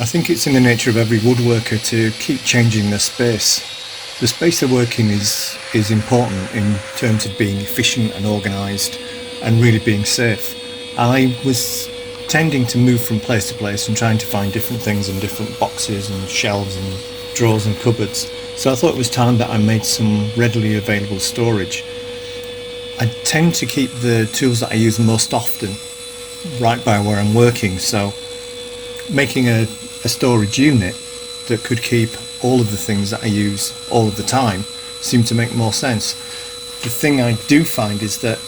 I think it's in the nature of every woodworker to keep changing their space. The space they're working is important in terms of being efficient and organised and really being safe. I was tending to move from place to place and trying to find different things in different boxes and shelves and drawers and cupboards. So I thought it was time that I made some readily available storage. I tend to keep the tools that I use most often right by where I'm working, so making a storage unit that could keep all of the things that I use all of the time seemed to make more sense. The thing I do find is that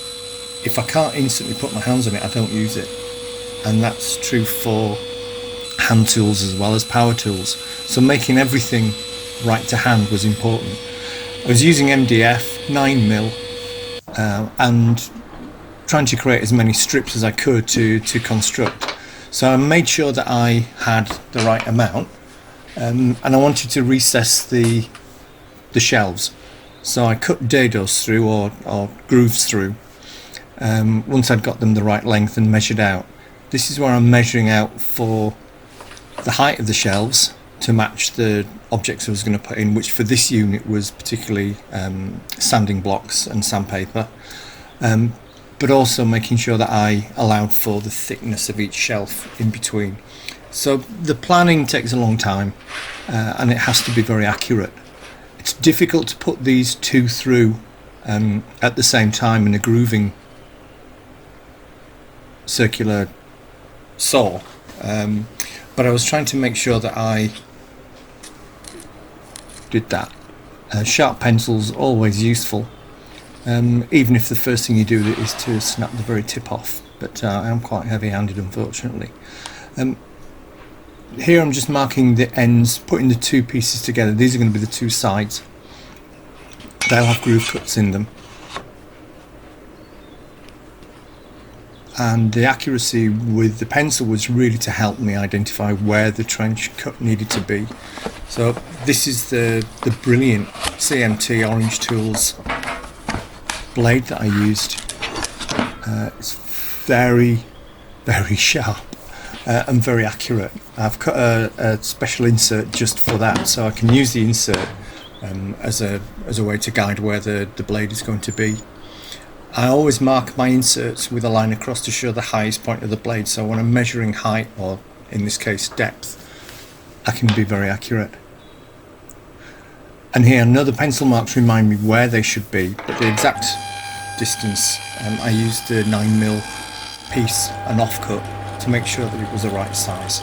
if I can't instantly put my hands on it, I don't use it. And that's true for hand tools as well as power tools. So making everything right to hand was important. I was using MDF 9mm and trying to create as many strips as I could to construct. So I made sure that I had the right amount, and I wanted to recess the shelves. So I cut dados through or grooves through once I'd got them the right length and measured out. This is where I'm measuring out for the height of the shelves to match the objects I was going to put in, which for this unit was particularly sanding blocks and sandpaper, but also making sure that I allowed for the thickness of each shelf in between. So the planning takes a long time and it has to be very accurate. It's difficult to put these two through at the same time in a grooving circular saw, but I was trying to make sure that I did that. Sharp pencils always useful, even if the first thing you do is to snap the very tip off, but I am quite heavy-handed, unfortunately. Here I'm just marking the ends, putting the two pieces together. These are going to be the two sides. They'll have groove cuts in them. And the accuracy with the pencil was really to help me identify where the trench cut needed to be. So this is the brilliant CMT Orange Tools blade that I used. It's very, very sharp and very accurate. I've cut a special insert just for that, so I can use the insert as a way to guide where the blade is going to be. I always mark my inserts with a line across to show the highest point of the blade, so when I'm measuring height, or in this case depth, I can be very accurate. And here another pencil marks remind me where they should be, but the exact distance, I used the 9mm piece, an offcut, to make sure that it was the right size.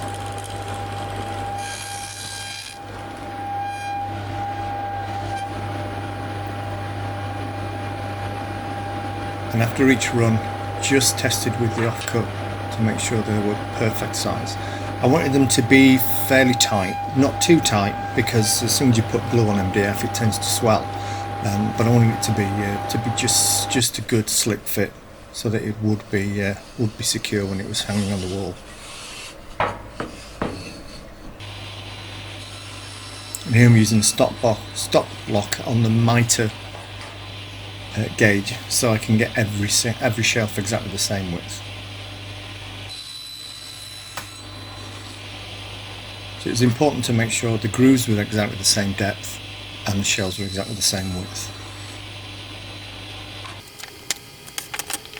And after each run, just tested with the offcut to make sure they were perfect size. I wanted them to be fairly tight, not too tight, because as soon as you put glue on MDF it tends to swell. But I wanted it to be just a good slip fit, so that it would be secure when it was hanging on the wall. And here I'm using stop block on the mitre gauge, so I can get every shelf exactly the same width. So it's important to make sure the grooves were exactly the same depth and the shelves were exactly the same width.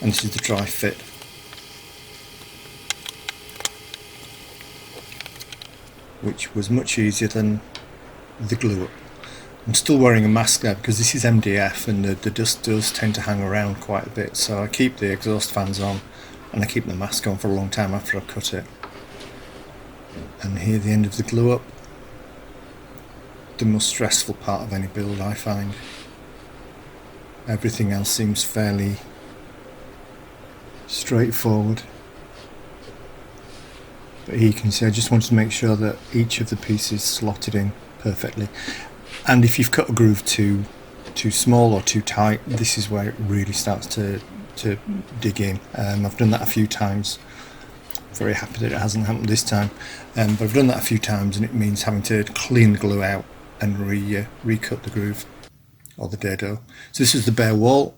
And this is the dry fit. Which was much easier than the glue up. I'm still wearing a mask there because this is MDF and the dust does tend to hang around quite a bit, so I keep the exhaust fans on and I keep the mask on for a long time after I cut it. And here the end of the glue up, the most stressful part of any build, I find. Everything else seems fairly straightforward, but here you can see I just wanted to make sure that each of the pieces slotted in perfectly. And if you've cut a groove too small or too tight, this is where it really starts to dig in. I've done that a few times. Very happy that it hasn't happened this time, but I've done that a few times and it means having to clean the glue out and recut the groove or the dado. So this is the bare wall,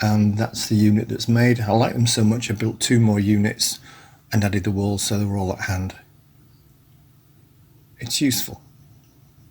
and that's the unit that's made. I like them so much I built 2 more units and added the walls so they were all at hand. it's useful.